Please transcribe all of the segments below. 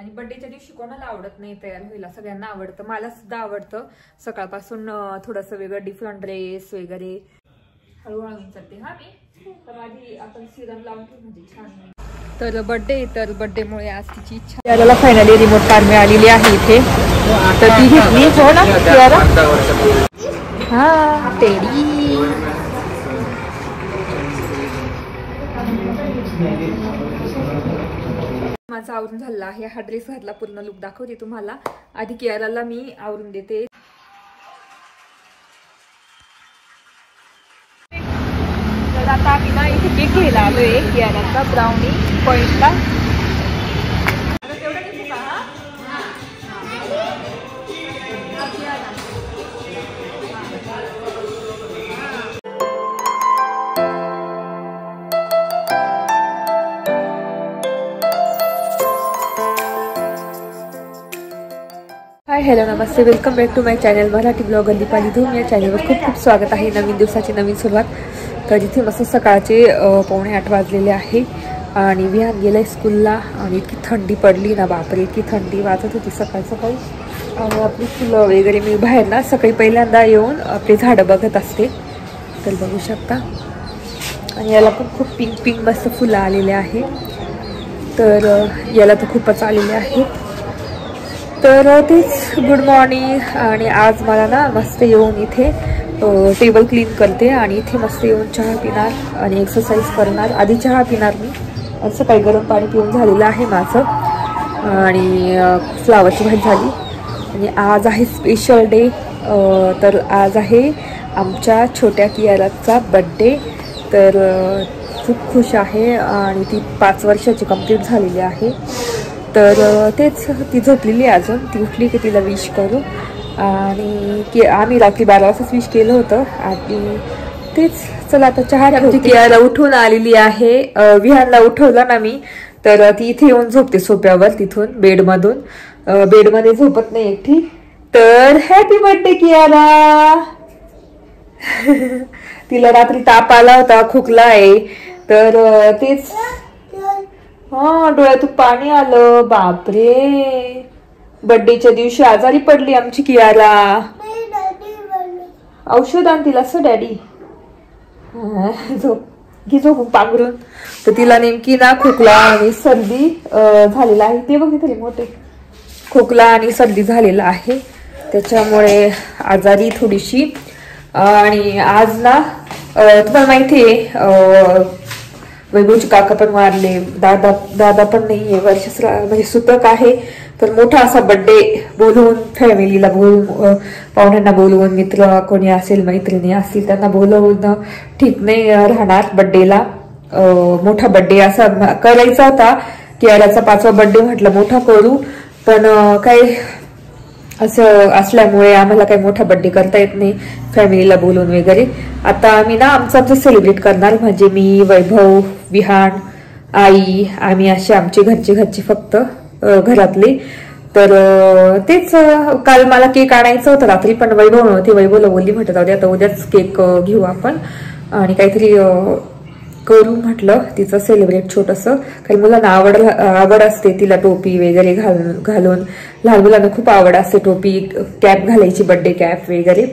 आणि बर्थडेच्या दिवशी कोणाला आवडत नाही तयार व्हायला, सगळ्यांना आवडतं, मला सुद्धा आवडतं. सकाळपासून थोडंसं वेगळं डिफरंट ड्रेस वगैरे हळूहळू चलते. हा मी तर आधी आपण सिरम लावून घेऊ म्हणजे छान. तर बर्थडेमुळे आज तिची इच्छा. त्याला फायनली रिमोट कार मिळालेली आहे इथे, तर ती घेतली. हो ना कियारा? हा टेडी. माझं आवरून झालं आहे. हा ड्रेस घातला, पूर्ण लुक दाखवते तुम्हाला. आधी कियाराला मी आवरून देते. तर आता आम्ही ना इथे केक घ्यायला आलोय कियाराचा, ब्राउनी पॉइंटला. हाय हॅलो नमस्ते, welcome back to my channel Marathi blogger Deepali Dhoom. या चॅनलवर खूप खूप स्वागत आहे. नवीन दिवसाची नवीन सुरुवात. तर इथे मस्त सकाळचे 7:45 वाजलेले आहे आणि विहान गेलाय स्कूलला. आणि इतकी थंडी पडली ना, बापरे इतकी थंडी वाजत होती सकाळी सकाळी. आणि आपली फुलं वगैरे मी बाहेर ना सकाळी पहिल्यांदा येऊन आपली झाडं बघत असते, तर बघू शकता. आणि याला पण खूप पिंक पिंक मस्त फुलं आलेले आहे, तर याला तर खूपच आलेले आहेत. तर तेच गुड मॉर्निंग. आणि आज मला ना मस्त येऊन इथे टेबल क्लीन करते आणि इथे मस्त येऊन चहा पिणार आणि एक्सरसाइज करणार. आधी चहा पिणार मी, असं काही गरम पाणी पिऊन झालेलं आहे माझं. आणि फ्लावरची भाजी झाली. आणि आज आहे स्पेशल डे. तर आज आहे आमच्या छोट्या कियाराचा बड्डे. तर खूप खुश आहे आणि ती 5 वर्षाची कंप्लीट झालेली आहे. तर तेच ती झोपलेली आहे अजून, ती उठली की तिला विश करू. आणि की आम्ही रात्री 12 वाजताच विश केलं होतं. आणि तेच चला आता चहा ठेवते. कियारा उठून आलेली आहे. विहानला उठवलं ना मी, तर ती इथे येऊन झोपते सोफ्यावर, तिथून बेडमधून. बेडमध्ये झोपत नाही एकटी. तर हॅपी बर्थडे कियारा. तिला रात्री ताप आला होता, खोकला आहे. तर तेच हा डोळ्यातून पाणी आलं, बापरे. बर्थडेच्या दिवशी आजारी पडली आमची कियारा. औषध आण तिला असं डॅडी. झोपून पांघरून. तर तिला नेमकी ना खोकला आणि सर्दी झालेला आहे. ते बघ तरी मोठे खोकला आणि सर्दी झालेला आहे, त्याच्यामुळे आजारी थोडीशी. आणि आज ना तुम्हाला माहिती आहे वैभवचे काका पण वारले, दादा पण नाहीये, म्हणजे सुतक आहे. तर मोठा असा बर्थडे बोलवून, फॅमिलीला बोलवून, पाहुण्यांना बोलवून, मित्र कोणी असेल मैत्रिणी असतील त्यांना बोलवून ठीक नाही राहणार. बर्थडेला मोठा बर्थडे असा करायचा होता. कियाराचा 5वा बर्थडे म्हटलं मोठा करू, पण काही असं असल्यामुळे आम्हाला काही मोठा बर्थडे करता येत नाही फॅमिलीला बोलून वगैरे. आता आम्ही ना आमचं सेलिब्रेट करणार, म्हणजे मी, वैभव, विहान, आई, आम्ही असे आमचे घरचे फक्त घरातले. तर तेच काल मला केक आणायचा होता रात्री, पण वैभव नव्हती. वैभवला बोलली, म्हटलं जाऊ दे आता उद्याच केक घेऊ आपण आणि काहीतरी करू म्हटलं तिचं सेलिब्रेट छोटंसं. काही मुलांना आवड असते तिला टोपी वगैरे घालून. लहान मुलांना खूप आवड असते टोपी, कॅप घालायची, बर्थडे कॅप वगैरे.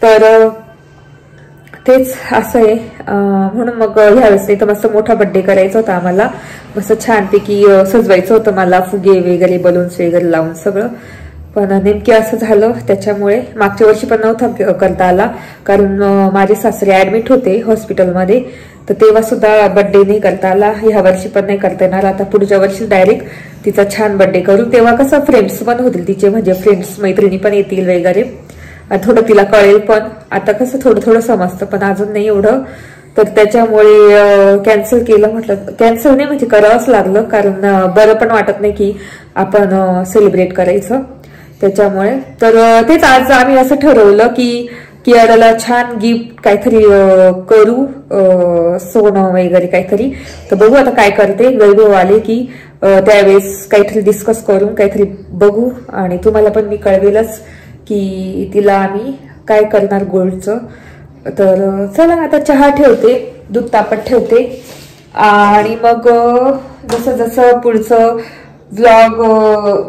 तर तेच असं आहे. म्हणून मग ह्यावेळेस नाही तर मस्त मोठा बर्थडे करायचा होता आम्हाला. मस्त छानपैकी सजवायचं होतं मला, फुगे वगैरे, बलून्स वगैरे लावून सगळं. पण नेमके असं झालं, त्याच्यामुळे मागच्या वर्षी पण नव्हता करता आला, कारण माझे सासरे ऍडमिट होते हॉस्पिटलमध्ये. तर तेव्हा सुद्धा बर्थडे नाही करता आला. ह्या वर्षी पण नाही करता येणार. आता पुढच्या वर्षी डायरेक्ट तिचा छान बर्थडे करू. तेव्हा कसं फ्रेंड्स पण होतील तिचे, म्हणजे फ्रेंड्स मैत्रिणी पण येतील वगैरे. थोडं तिला कळेल पण. आता कसं थोडं समजतं, पण अजून नाही एवढं. तर त्याच्यामुळे कॅन्सल केलं. म्हटलं कॅन्सल नाही म्हणजे करावंच लागलं, कारण बरं पण वाटत नाही की आपण सेलिब्रेट करायचं, त्याच्यामुळे. तर तेच आज आम्ही असं ठरवलं की कियाराला छान गिफ्ट काहीतरी करू, सोनं वगैरे काहीतरी. तर बघू आता काय करते. वैभव आले की त्यावेळेस काहीतरी डिस्कस करून काहीतरी बघू. आणि तुम्हाला पण मी कळवेलच की तिला आम्ही काय करणार गोल्डचं. तर चला आता चहा ठेवते, दूध तापत ठेवते. आणि मग जसं जसं पुढचं व्लॉग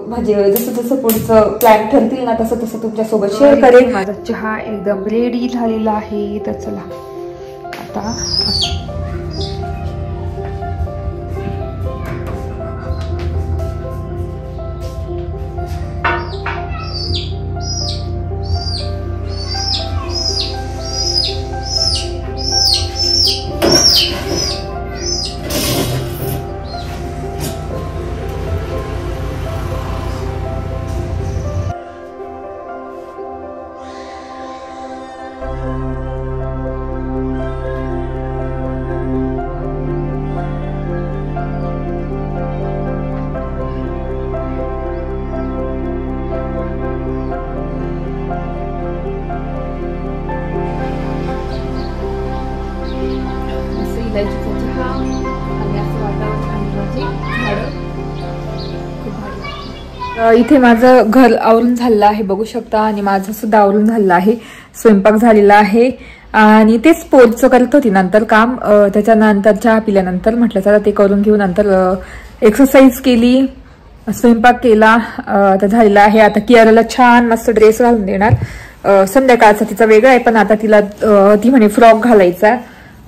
म्हणजे जसं जसं पुढचं प्लॅन ठरतील ना तसं तसं तुमच्यासोबत शेअर करेन. माझा चहा एकदम रेडी झालेला आहे. तर चला आता इथे माझं घर आवरून झालेलं आहे बघू शकता. आणि माझं सुद्धा आवरून झालेलं आहे. स्वयंपाक झालेला आहे आणि तेच पोटचं करत होती नंतर काम. त्याच्यानंतर चहा पिल्यानंतर म्हटलं चला ते करून घेऊ. नंतर एक्सरसाइज केली, स्वयंपाक केला, तर झालेला आहे. आता कियाराला छान मस्त ड्रेस घालून देणार. संध्याकाळचा तिचा वेगळा आहे पण आता तिला ती म्हणे फ्रॉक घालायचा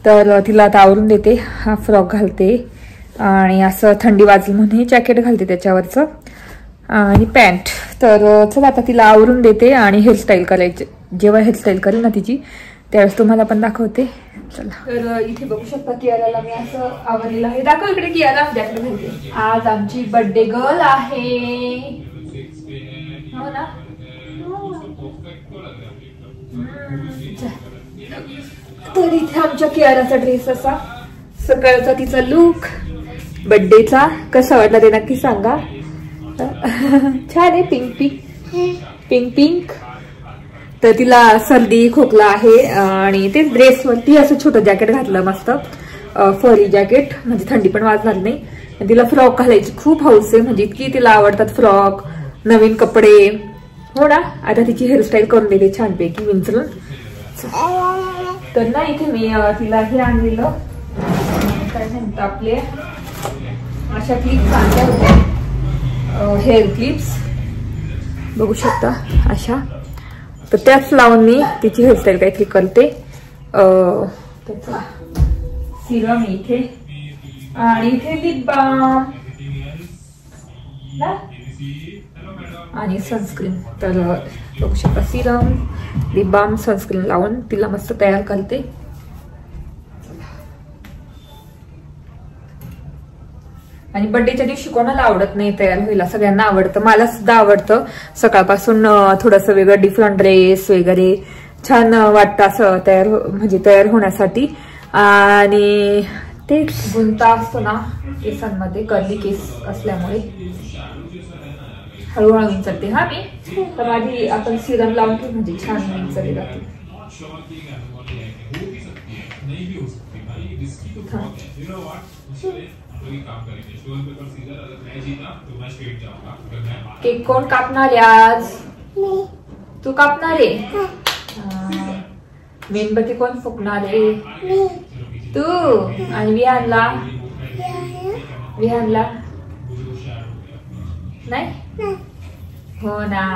तर तिला आता आवरून देते. हा फ्रॉक घालते आणि असं थंडी वाजली म्हणून हे जॅकेट घालते त्याच्यावरचं आणि पॅन्ट. तर चला आता तिला आवरून देते आणि हेअरस्टाईल करायचे. जेव्हा हेअरस्टाईल करेल ना तिची त्यावेळेस तुम्हाला पण दाखवते. चला तर इथे बघू शकता कियाराला मी असं आवरलेलं आहे. दाखव इकडे कियारा जॅकेट घालते. आज आमची बर्थडे गर्ल आहे. हो ना. तर इथे आमच्या कियाराचा ड्रेस असा सकाळचा तिचा लुक बर्थडेचा कसा वाटला ते नक्की सांगा. छान आहे. Pink pink pink pink. तर तिला सर्दी खोकला आहे आणि ते ड्रेसवरती असं छोटं जॅकेट घातलं मस्त फरी जॅकेट म्हणजे थंडी पण वाजणार नाही. तिला फ्रॉक घालायची खूप हौस आहे म्हणजे इतकी तिला आवडतात फ्रॉक नवीन कपडे. हो ना. आता तिची हेअरस्टाईल करून देते छानपैकी विंचरून. तर ना इथे मी तिला हे आणलेलं काय म्हणतात आपले अशा क्लिप्स आणल्या होत्या हेअर क्लिप्स बघू शकता अशा. तर त्याच लावून मी तिची हेअरस्टाईल काहीतरी करते. त्याचा सिरम इथे आणि इथे लिप बाम आणि सनस्क्रीन. तर बघू शकता सिरम लिप बाम सनस्क्रीन लावून तिला मस्त तयार करते. आणि बर्थडेच्या दिवशी कोणाला आवडत नाही तयार व्हायला. सगळ्यांना आवडतं. मला सुद्धा आवडतं. सकाळपासून थोडंसं वेगळं डिफरंट ड्रेस वगैरे छान वाटतं असं तयार होण्यासाठी. आणि ते गुंता असतो ना केसांमध्ये कर्ली केस असल्यामुळे हळूहळू विंचरते. हा मी तर आधी आपण सिरम लावून घेऊ म्हणजे छान विंचरली जाते. केक कोण कापणार आज? तू कापणार आहे. मेणबत्ती कोण फुकणार आहे? तू. आणि विहानला नाही. हो ना.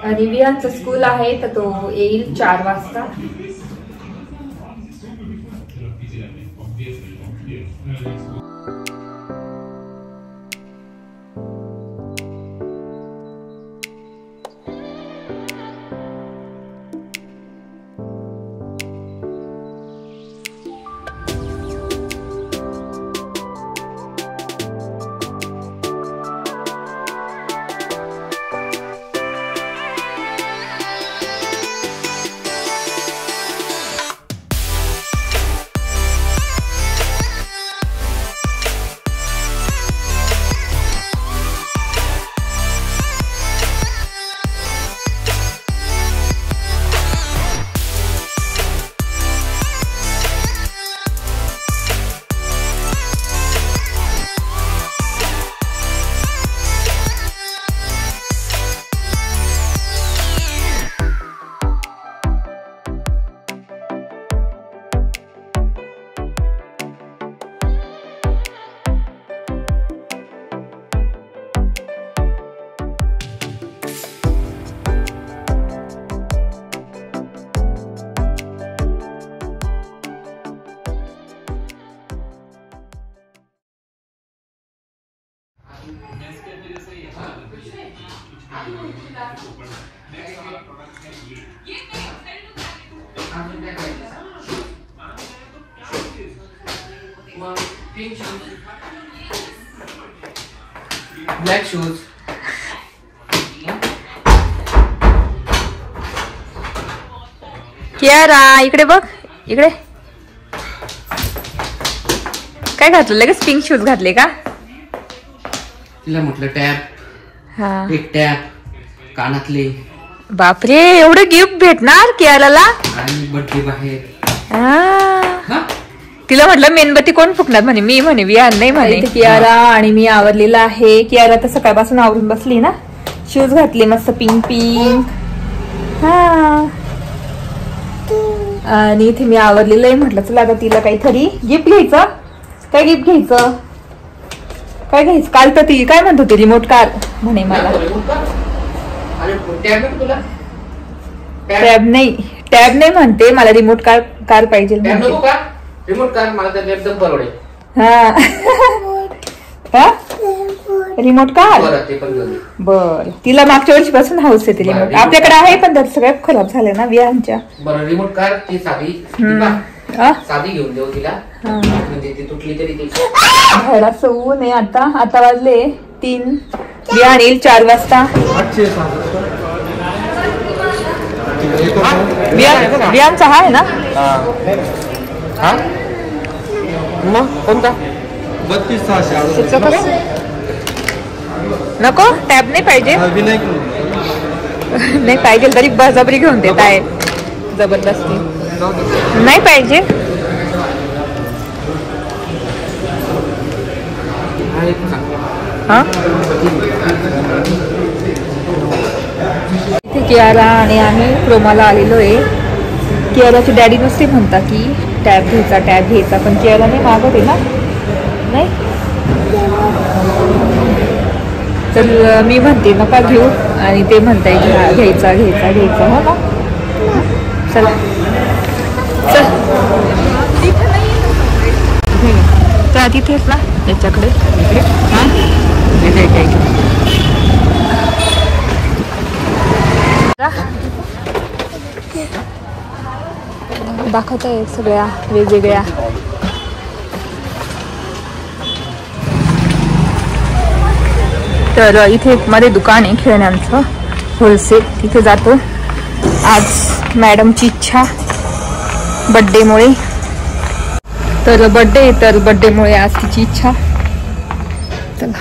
आणि विहानचं स्कूल आहे तर तो येईल 4 वाजता. Black shoes. कियारा इकडे बघ, इकडे काय घातलं? लगेच पिंक शूज घातले का? तिला म्हटलं टॅब. हा, एक टॅब, कानातले. बापरे, एवढं गिफ्ट भेटणार कियाराला? आणि बर्थडे बाहेर. तिला म्हटलं मेणबत्ती कोण फुकणार? म्हणे मी. म्हणे विहान नाही म्हणे. कियारा आणि मी आवरलेला आहे. कियारा तर सकाळपासून आवरून बसली ना. शूज घातले मस्त पिंक पिंक. हा, आणि इथे मी आवरलेलं आहे. म्हटलं चला आता तिला काहीतरी गिफ्ट घ्यायचं. काय गिफ्ट घ्यायचं? काय घ्यायचं? काल तर ती काय म्हणत होती, रिमोट कार म्हणे मला. टॅब नाही म्हणते, मला रिमोट कार पाहिजे. रिमोट कार मला तर एकदम परवडेल. हा, रिमोट कार. बर, तिला मागच्या वर्षीपासून हाऊस आहे. रिमोट आपल्याकडे आहे पण त्यात सगळ्या खराब झाल्या ना विहानच्या. बरं, रिमोट कार ती साधी घेऊन देऊ तिला. म्हणजे ती तुटली तरी ती बाहेर असं ऊन आहे. आता वाजले 3. विहान येईल 4 वाजता. विहानचा हा आहे ना? मग कोणता? 32,600. नको, टॅब नाही पाहिजे. नाही पाहिजे तरी बळजबरी घेऊन देत आहे, जबरदस्ती. नाही पाहिजे. कियारा आणि आम्ही क्रोमाला आलेलो आहे. कियाराची डॅडी नुसते म्हणता की टॅब घ्यायचा पण कियारा नाही मागत आहे ना. नाही तर मी म्हणते नका घेऊ आणि ते म्हणताय घ्यायचा. हो ना, चला चल. त्या तिथेच ना त्याच्याकडे. दाखवत आहे सगळ्या वेगवेगळ्या. तर इथे मध्ये दुकान आहे खेळण्यांचं होलसेल. तिथे जातो. आज मॅडमची इच्छा बर्थडेमुळे. तर बर्थडेमुळे आज तिची इच्छा. चला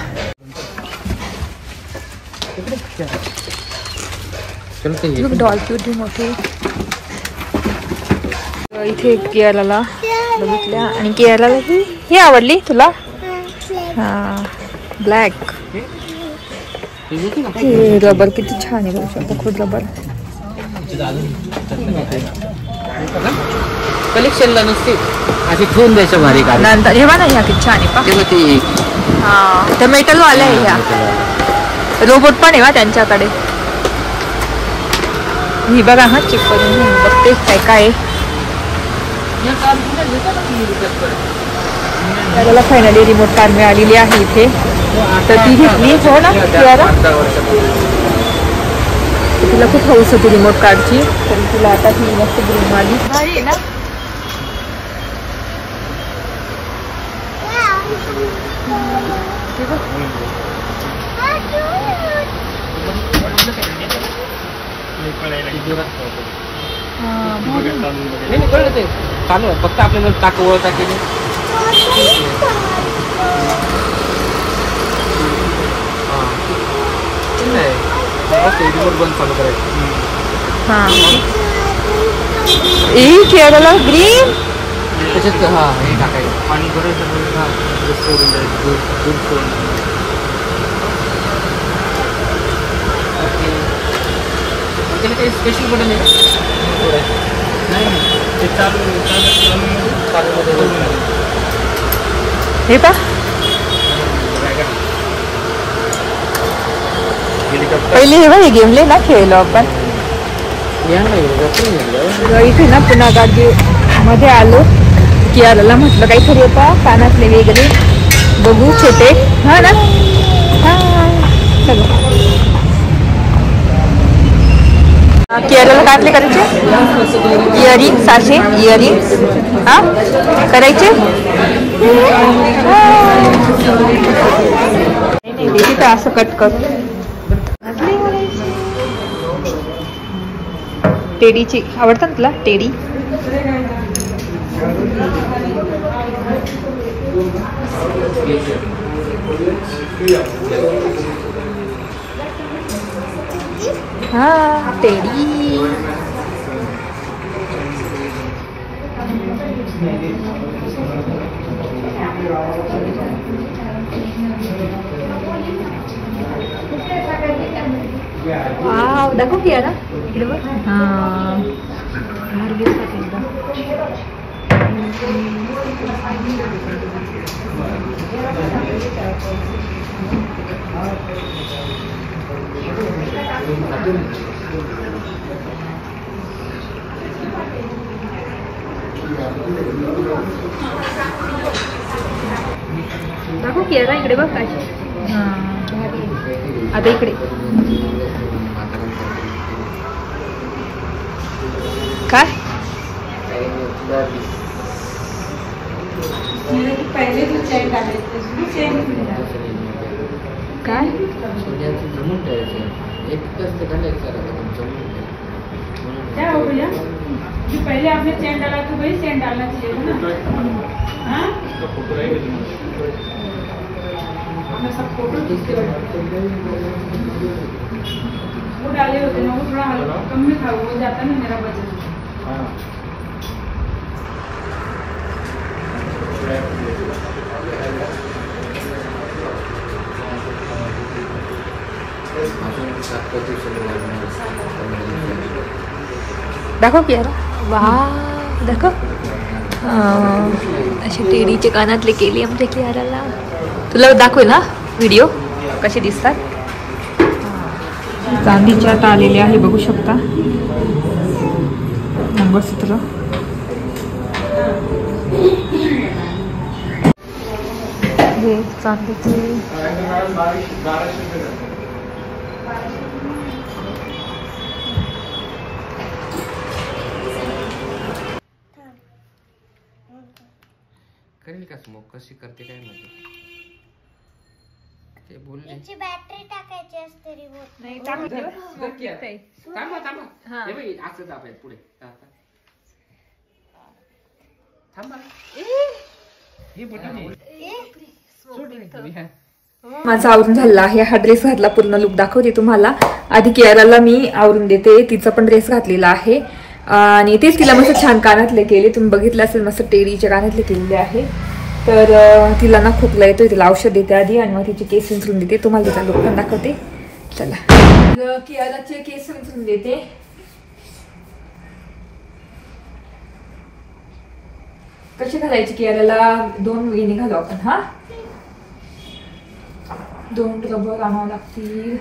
डॉल क्यूट मोठी. इथे कियाराला बघितल्या आणि कियाराला ही आवडली तुला. हा, ब्लॅक. हे रबर किती छान आहे बघू शकतो. खूप रबर कलेक्शनला नसते अशी ठेवून द्यायचं भारी का. नंतर हे बघा ह्या किती छान आहे. हा, तर मेटल वाले आहे. ह्या रोबोट पण आहे त्यांच्याकडे. ही बघा. हा, चेक करून बघते काय काय. त्याला फायनली रिमोट कार मिळालेली आहे इथे. तर ती घेतली. हो ना कियारा, तिला खूप हौस होती रिमोट कारची. तरी तिला आता ती मस्त घेऊन आली. भारी आहे ना. चालू आहे, फक्त आपल्याला टाक वळता केली. बंद चालू करायचं. कियाराला ग्रीन त्याच्यात हा हे टाकायचं. पाणी भरायचं. सोडून द्यायचं. दूध सोडून त्याला काही स्पेशल बटन आहे नाही. ते चालू हे पा. पहिले हे बघ गेमले ना खेळलो आपण. इथे ना पुन्हा गाडी मध्ये आलो. कियाराला म्हटलं काहीतरी होता कानातले वगैरे बघू छोटे. हा ना, केरळ काढले करायचे इयरिंग्स असे इयरिंग्स हा करायचे तिथं असं कट कर टेडीची आवडतं ना तुला टेडी हा टेडी वाव दाखव की यार इकडे बघ हा दाखव की यार इकडे बघ काय आता इकडे काय पहले जो चेन डाले थे चेन काय क्या हो भैया जो पहले आपने चेन डाला तो वही चेन डालना चाहिए था ना हाँ मैं सब फोटो खींच के वो डाले होते ना वो थोड़ा कम में था वो जाता ना मेरा बजट दाखव की यार वा दाखव असे टेडीचे कानातले केले आमच्या कियाराला तुला दाखवेल ना व्हिडिओ कसे दिसतात चांदीच्या आत आलेले आहे बघू शकता मंगळसूत्र हे चांदीचे करेल का स्मोक कशी करते काय माहिती ते बोलले याची बॅटरी टाकायची असते रिमोट नाही थांबा थांबा हे बघ असं दाबायचं पुढे थांबा हे बटन माझं आवरून झालं आहे हा ड्रेस घातला पूर्ण लुक दाखवते तुम्हाला आधी कियाराला मी आवरून देते तिचा पण ड्रेस घातलेला आहे आणि तेच तिला मस्त छान कानातले केले तुम्ही बघितलं असेल मस्त टेडीचे कानातले केलेले आहे तर तिला ना खोकला येतोय तिला औषध देते आधी आणि मग तिचे केस विंचरून देते तुम्हाला तिचा लुक पण दाखवते चला कियाराचे केस विंचरून देते कशी घालायची कियाराला 2 वेणी घालू आपण हा 2 रबर आणावं लागतील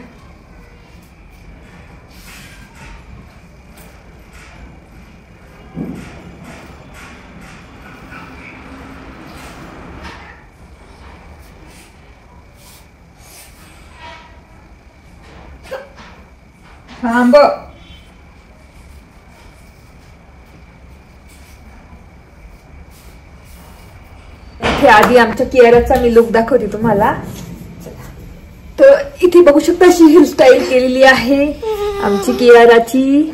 थांब इथे आधी आमच्या कियाराचा मी लुक दाखवते तुम्हाला तर इथे बघू शकता अशी हेअरस्टाईल केलेली आहे आमची कियाराची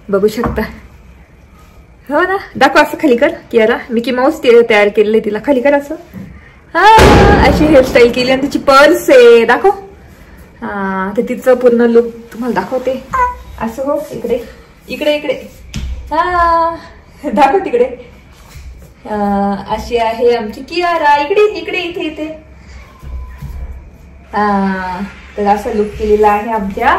बघू शकता हो ना दाखव असं खाली कर कियारा मिकी माऊस तयार केलेलं आहे तिला खाली कर असं हा अशी हेअरस्टाईल केली आणि तिची पर्स आहे दाखव हा तर तिचं पूर्ण लुक तुम्हाला दाखवते असं हो इकडे इकडे इकडे हा दाखव तिकडे अशी आहे आमची कियारा इकडे इकडे इथे इथे तर असा लुक केलेला आहे आमच्या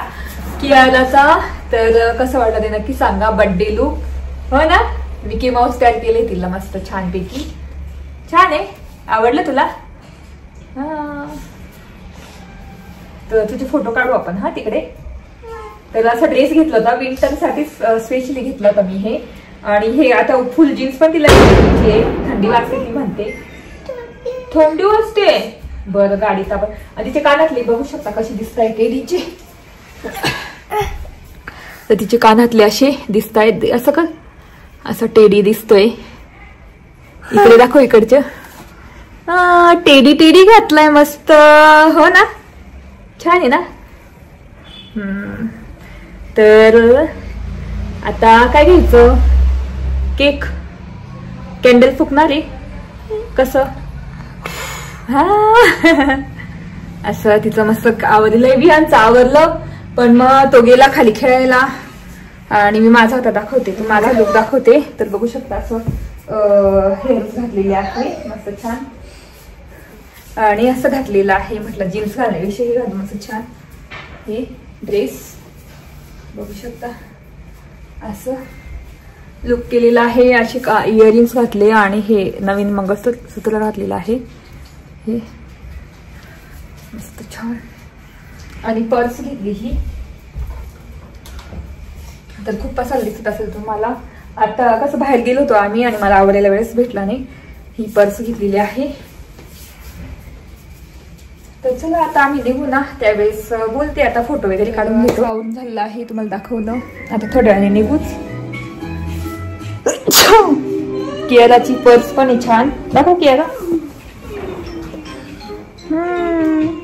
कियाराचा तर कसं वाटलं ते नक्की सांगा बर्थडे लुक हो ना मिकी माऊस तयार केले तिला मस्त छानपैकी छान आहे आवडलं तुला हा तर तुझे फोटो काढू आपण हा तिकडे तर असा ड्रेस घेतला होता विंटर साठी स्पेशली घेतला होता मी हे आणि हे आता फुल जीन्स पण तिला थंडी वाजते ती म्हणते थंडी वाजते बरं गाडीत आपण आणि तिचे कानातले बघू शकता कशी दिसत आहे टेडीचे. तर तिचे कानातले असे दिसत आहेत. असं का असं टेडी दिसतोय. इकडे दाखव इकडचे. टेडी टेडी घातलाय मस्त. हो ना छान आहे ना. तर आता काय घ्यायचं. केक कॅन्डल फुकणार आहे कसं. हा असं तिचं मस्त आवडलंय. विहानचं आवरलं पण मग तो गेला खाली खेळायला आणि मी माझा आता दाखवते. तर माझा लुक दाखवते. तर बघू शकता असं हेअर्स घातलेले आहे मस्त छान आणि असं घातलेलं आहे. म्हटलं जीन्स घालण्याविषयी घालून मस्त छान हे ड्रेस बघू शकता. असं लुक केलेला आहे. अशी इयरिंग्स घातले आणि हे नवीन मंगळसूत्र घातलेलं आहे. हे मस्त छान आणि पर्स घेतली ही. तर खूप पसंत दिसत असेल तुम्हाला. आता कसं बाहेर गेलो होतो आम्ही आणि मला आवडायला वेळेस भेटला नाही. ही पर्स घेतलेली आहे. तर चला आता आम्ही निघू ना. त्यावेळेस बोलते. आता फोटो वगैरे काढून घेतो. आवरून झालेलं आहे तुम्हाला दाखवलं. आता थोड्या वेळाने निघूच. कियाराची पर्स पण आहे छान. दाखव कियारा.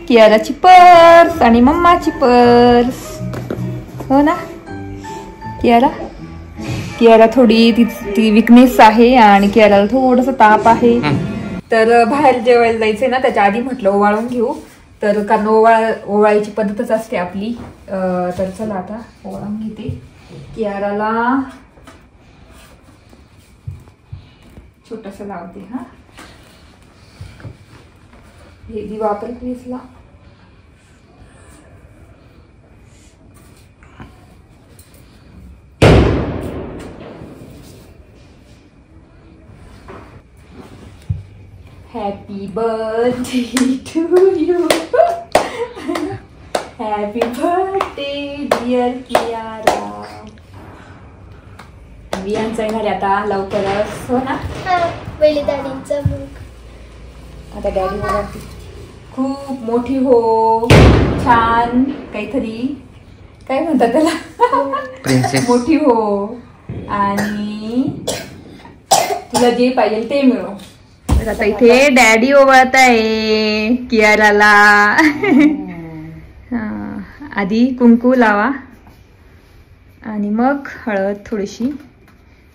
कियाराची पर्स आणि मम्माची पर्स. हो ना कियारा थोडी ती विकनेस आहे आणि कियाराला थोडस ताप आहे. तर बाहेर जेवायला जायचंय ना त्याच्या आधी म्हटलं ओवाळून घेऊ. तर कारण ओवाळायची पद्धतच असते आपली. तर चला आता ओवाळून घेते. कियाराला छोटस लावते. हा हे दिवा आपण प्लीजला. Happy birthday to you. Happy birthday dear Kiara. वियांचा येणार आता लवकरच. हो ना पहिली दाढींचा बुक. आता डॅडी मला खूप मोठी हो छान काहीतरी काय म्हणतात त्याला मोठी हो आणि तुला जे पाहिजे ते मिळो. आता इथे डॅडी ओवाळत आहे कियाराला. आधी कुंकू लावा आणि मग हळद थोडीशी.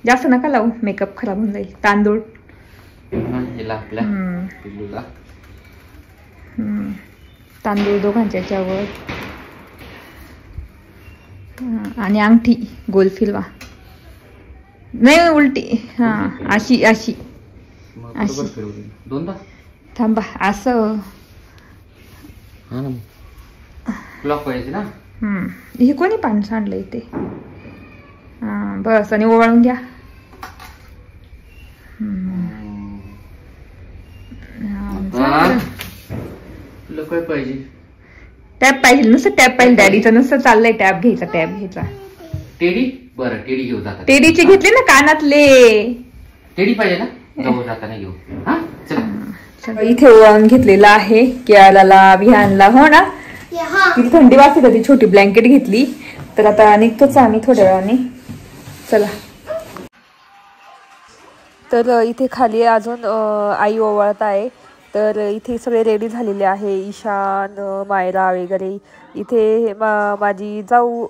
जास्त नका लावू मेकअप खराब होऊन जाईल. तांदूळ तांदूळ दोघांच्या याच्यावर आणि अंगठी गोल फिरवा. नाही उलटी. हा अशी अशी अशी थांबा असं. हे कोणी पाणी सांडलं इथे. हा बस आणि ओवाळून घ्या. काय पाहिजे. टॅप पाहिजे नुसतं टॅप पाहिजे. डॅडीचं नुसतं चाललंय टॅप घ्यायचा. टेडी बरं टेडी घेऊ जातात. टेडीचे घेतले ना कानातले. टेडी पाहिजे ना जाऊ जाताना घेऊ. इथे ओवाळून घेतलेला आहे कियाराला विहानला. हो ना किती थंडी वाजते तर ती छोटी ब्लँकेट घेतली. तर आता निघतोच आम्ही थोड्या वेळाने. चला. तर इथे खाली अजून आई ओवाळत आहे. तर इथे सगळे रेडी झालेले आहे. ईशान मायरा वगैरे. इथे माझी जाऊ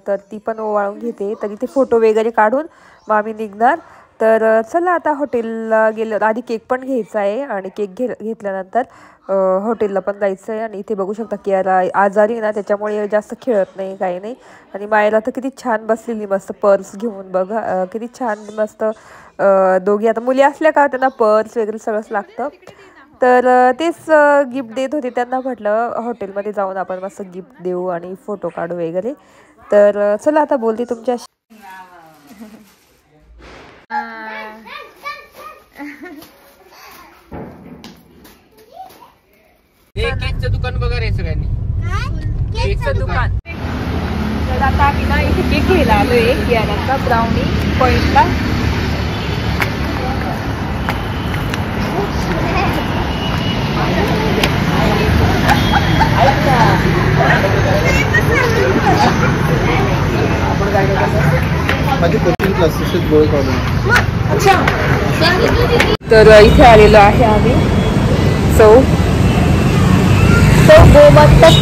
तर ती पण ओवाळून घेते. तर इथे फोटो वगैरे काढून मग आम्ही निघणार. तर चला आता हॉटेलला गेलो. आधी केक पण घ्यायचा आहे आणि केक घेतल्यानंतर हॉटेलला पण जायचं आहे. आणि इथे बघू शकता कियारा आजारी ना त्याच्यामुळे जास्त खेळत नाही काही नाही. आणि मायरा तर किती छान बसलेली मस्त पर्स घेऊन. बघा किती छान मस्त. दोघी आता मुली असल्या का त्यांना पर्स वगैरे सगळंच लागतं. तर तेच गिफ्ट देत होते त्यांना. म्हटलं हॉटेलमध्ये जाऊन आपण मस्त गिफ्ट देऊ आणि फोटो काढू वगैरे. तर चला आता बोलते तुमच्याशी. केकचं दुकान बघा रे सगळ्यांनी. केकचं दुकान. तर आता आम्ही ना इथे केक घ्यायला आलोय कियाराचा ब्राउनी पॉइंटला. माझे कोचिंग क्लासेस गोळे कॉलेज. अच्छा. तर इथे आलेलो आहे आम्ही सौ गोमंतक.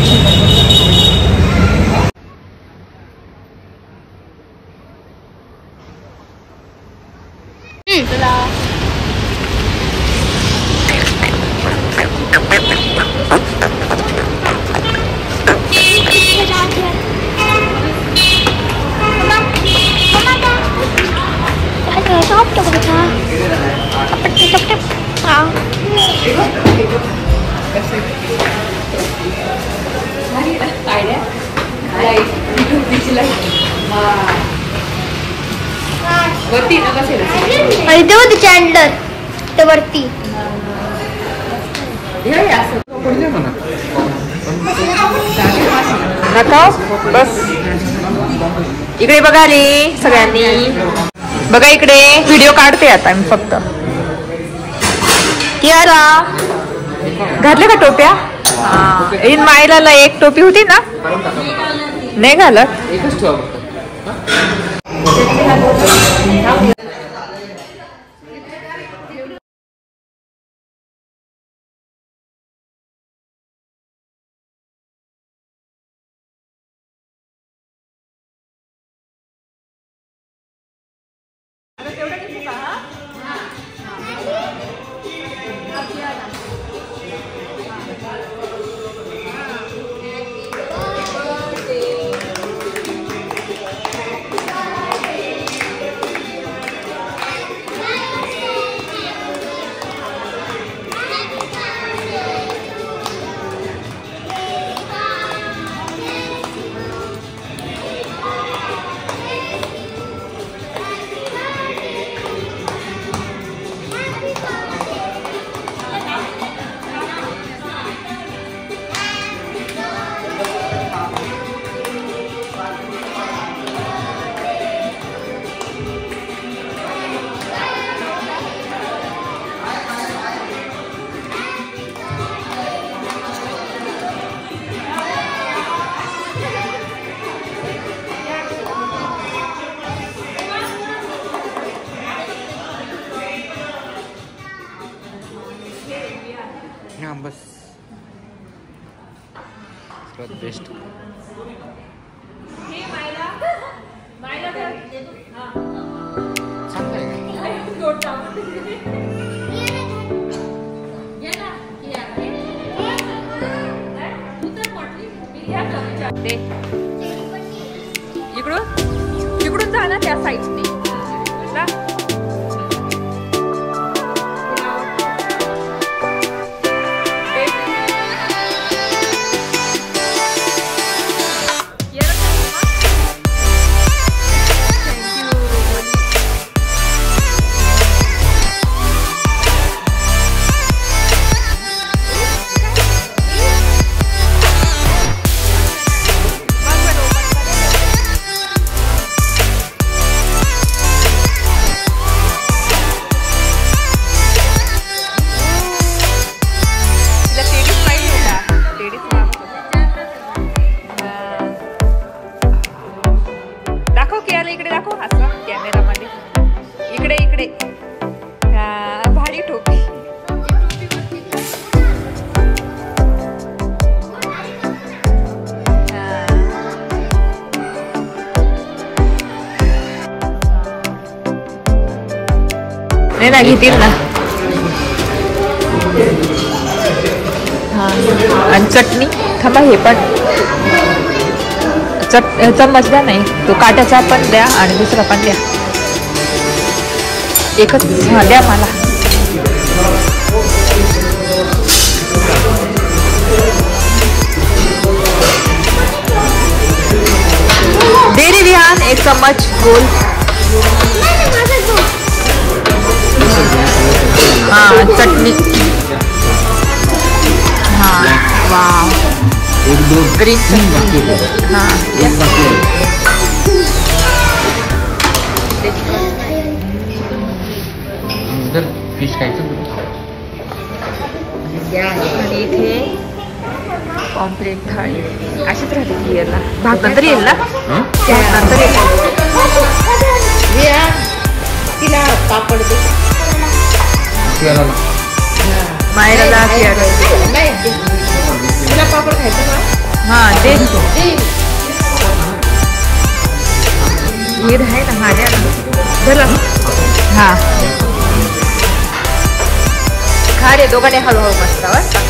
आणि ते होते चॅन्डलर ते वरती. नका बस. इकडे बघा रे सगळ्यांनी, बघा इकडे व्हिडिओ काढते आता मी फक्त. कियारा घातले का टोप्या? इन मायला एक टोपी होती ना, नाही घालत. बस बेस्ट. इकडून जा ना त्या साईडने. नाही घेतील ना. आणि चटणी थांबा, हे पण चम्मच द्या. नाही तो काट्याचा पण द्या आणि दुसरा पण द्या. एकच द्या मला. दे रे विहान एक चम्मच गोल. हाँ चटनी. हाँ वाह ग्रीन चटनी. हाँ फिश खायचं. आणि इथे पॉम्प्लेट थाळी अशीच राहते. क्लिअरला भाग नंतर येईल ना. नंतर येईल. तिला पापड दे. मायला नाही तिला पापड खायचं का? हा ते हीर आहे ना हा द्या ना धरा. हा खा रे दोघांनी हळूहळू मस्त बरं.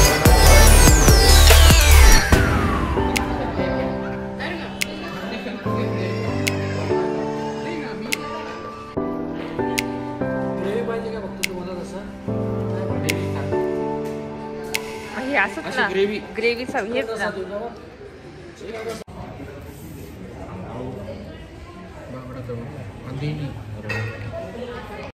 हे असंच ना ग्रेव्हीचा हेच ना.